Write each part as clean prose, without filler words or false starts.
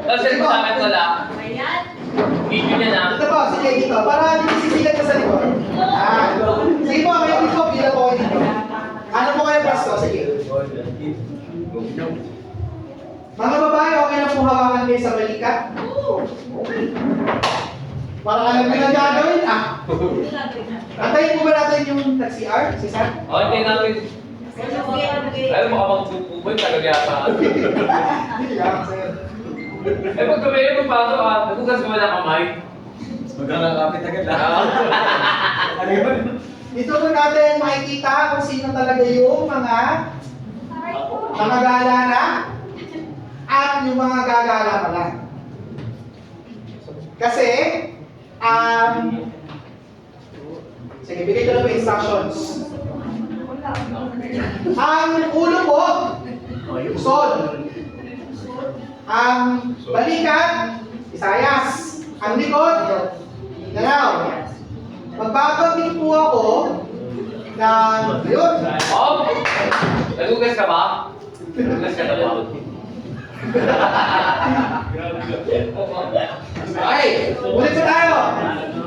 Tapos yung sa akin wala. Ayan. Video niya na. Ito po, sige dito. Para hindi sisigat ka sa likod. Sige po, kayo dito. Pila po kayo dito. Ano po kayo pasto? Sige. Mga babae, okay na po hawakan kayo sa balikat? Okay. Parang alam nyo na gagawin, ah. Antayin po ba natin yung taxi-R, si Sam? Oh, hindi namin. Alam mo kapag pupoy, talaga yata. Hindi lang, sir. Eh, pag tumayo mo pasok ka, nagugas mo na kamay. Magkakakapit agad lang. Ano yun? Dito po natin makikita kung sino talaga yung mga gala na at yung mga gagala pala. Kasi, sige, bigay ko lang po instructions. Ang ulo po, usod. Ang balikat, isayas. Ang likod, galaw. Magbabagin po ako ng yun. Oh! Nagugas ka ba? Nagugas ka na ba? Okay, ulit po tayo.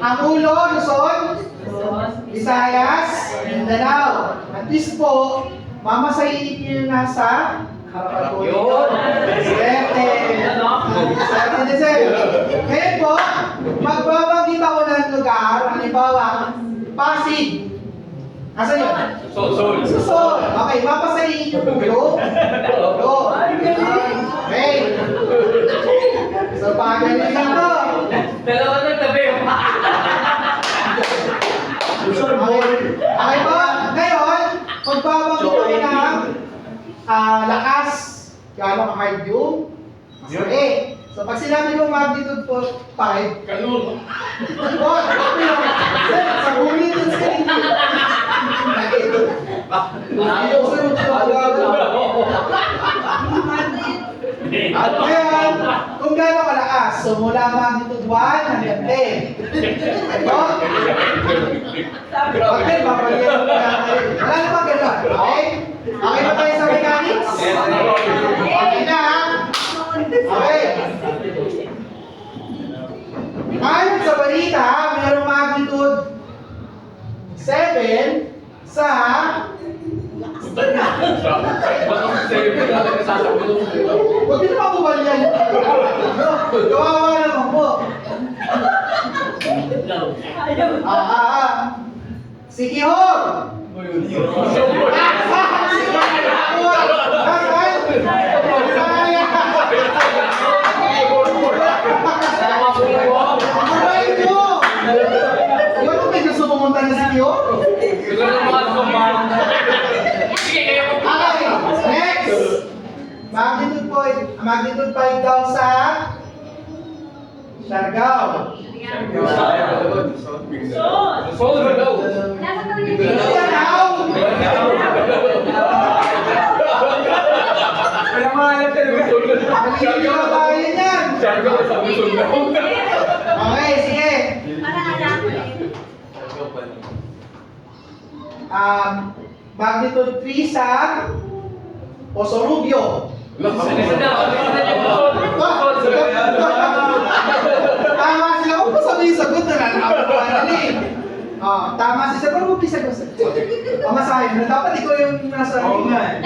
Ang ulo, Luzon, Visayas, Mindanao. At least po, mamasahin niyo yung nasa harapan po ninyo. Swerte. Swerte, sir. Ngayon po, magbabanggit ako ng lugar, halimbawa, Pasig. Asan yun? Sol. Susun. Okay, mapasahin yung ulo. Ulo. Okay. So, pagaling ito. Dalawa na tabi. Okay po. Ngayon, magbabanggit ko ng lakas. Gano'ng hard yung masari. So, pag sinabi ko magnitude po 5, Kanul. sa ulitin sa inyo. At ngayon, kung gano'ng kalakas, so mula magnitude 1 hanggang 10. Ano? Okay, babalihan ko na. Wala naman gano'n. Okay? Okay ba tayo sa mechanics? Okay na, ha? Okay. Ayon sa balita, mayroong magnitude 7 sa huwag nyo naman bumalihan. Kawawa naman po. Si Kihor! Pumunta na si Kyo? Okay, next! Magnitude 5 daw sa Siargao. Sol ba daw? Mindanao! Wala mga alam talaga. Maliit na bayan yan! Okay, sige. Magnitude 3 sa Osorubio. Tama sila. Huwag mo sabihin sagot na lang. Tama si Sir. Pero huwag sagot. Pamasahin mo. Dapat ikaw yung nasa ringan.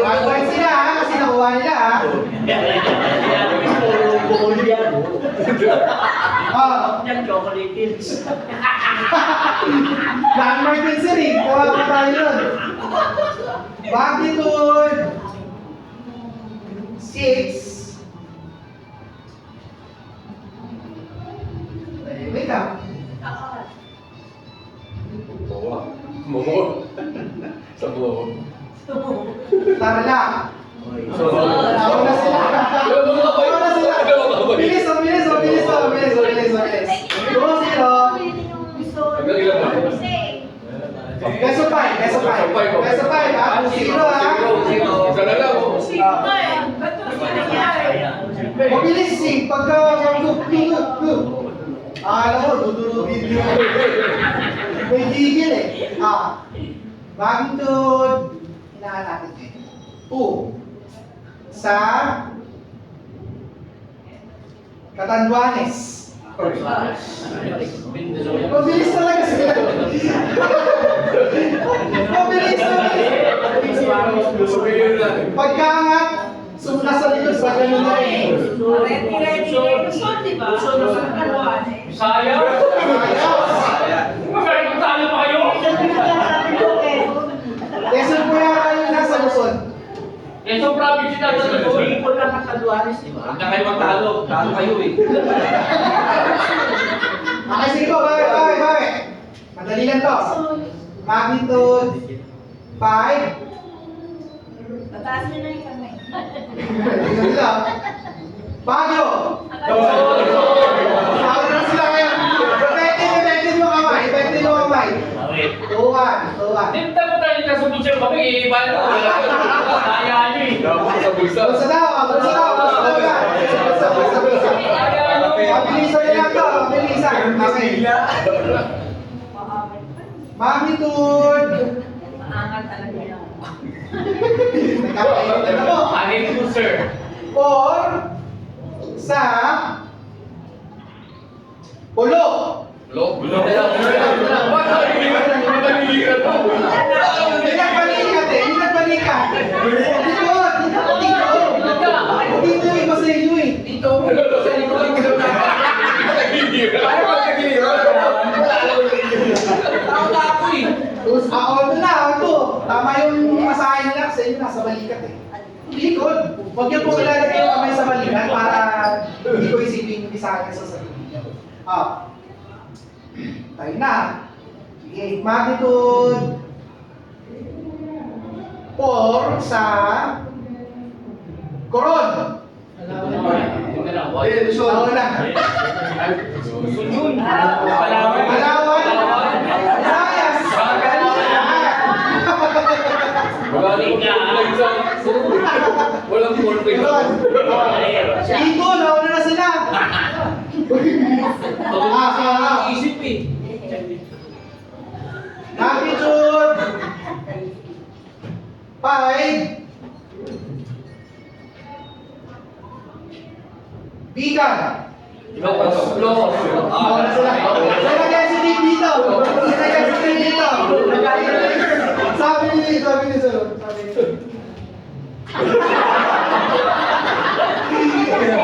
Gagawin sila ha, kasi nakuha nila ha. Landmark din sir eh. Kuha ko tayo nun. Magnitude 6. Wake up. Sa buo. Tara lang. Tawa na sila. Tawa na sila. Bilis, bilis, bilis, bilis, bilis, bilis. Go, zero. Peso 5, peso 5. Peso 5, ha? Zero, ha? Isa na lang. Mabilis, eh. Pagka, alam mo, dudurugin nyo. May gigil, eh. Magnitude, hinahan natin eh. 2. sa Catanduanes. Mabilis talaga sila. Mabilis talaga. Pagkaangat, nasa likod sa ganun na eh. Sayang. Magaling magtalo pa kayo. Lesson po yan kayo nasa Luzon. Quezon Province na sa Luzon. Bicol lang ang Catanduanes, di ba? Huwag na kayo magtalo. Talo kayo eh. Okay, sige po, bye. Madali lang to. Magnitude 5. Mataas niyo na yung kamay. Tingnan nila. Baguio. Bago na sila ngayon. Effective yung kamay. 2-1. Tinta mo tayo na sumunod siya kami. Iba na. Kaya nyo eh. Bulsa daw. Mabilisan nyo lang to. Mabilisan. Okay. Magnitude. Maangat talaga yan. Nagkakainit na po. Anin po sir. 4 sa Pulo. Balikat. Dito yung iba sa inyo eh. Paano magkagiliran? Ako na, ako. Tama yung masahe nila sa inyo, nasa balikat eh. Likod. Huwag niyo po ilalagay yung kamay sa balikat para hindi ko isipin yung isa sa sarili niyo. Tayo na. Sige, magnitude 4 sa Coron. Ako na. Palawan. Visayas. Walang corporate. Ito, nauna na sila. Isip eh. Magnitude 5 Bigan. Nauna sila. Nilagay si Dave dito. Sabi ni Sir.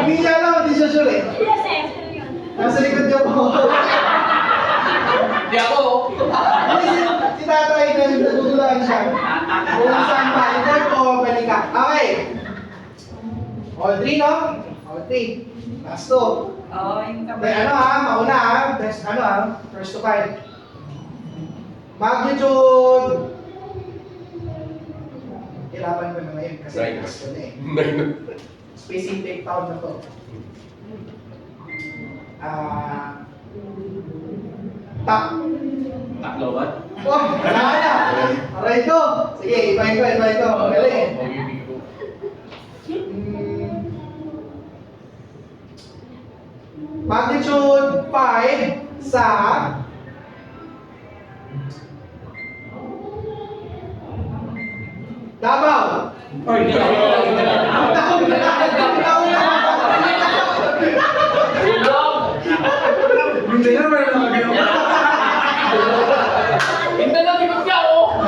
Hindi niya alam, hindi siya sure eh. Nasa likod niya po. Di ako. Si tatay na nagtutulakan siya. Kung saan pa, ito po, balikat. Okay. All 3, no? All 3. Last 2. Oo, yung kamay. Mauna best first to 5. Magnitude. Kailangan ko na ngayon kasi first ko na eh. Specific town na to. Tacloban. Oh, wala na. Aray ko. Sige, ibahin ko. Galing. Magnitude 5 sa Davao. Hindi naman ang nakagilaw. Hindi lang ikot ka oh.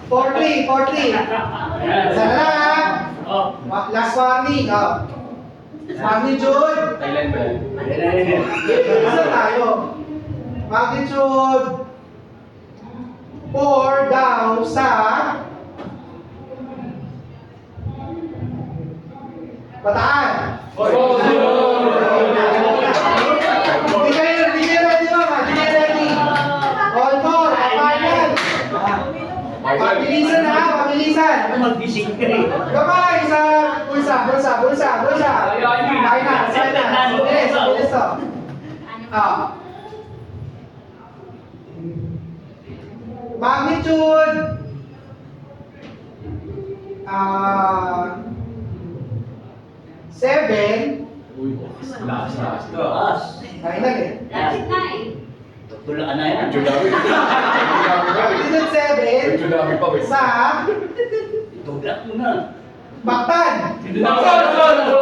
40. Sana na. Last warning. Magnitude. Thailand ba yan? Isa tayo. Magnitude 4 daw sa Bataan. Hindi kayo ready mama. Hindi kayo ready. All 4. Final. Pabilisan ha. Pabilisan. Mag-bising ka rin. Kamay sa bulsa. Final. Bilis to. Magnitude 7. Last. Taas. Final eh. Lapit na eh. Tulaan na yan. Magnitude 7 sa Tulak mo na. Baktan! Hindi na ako.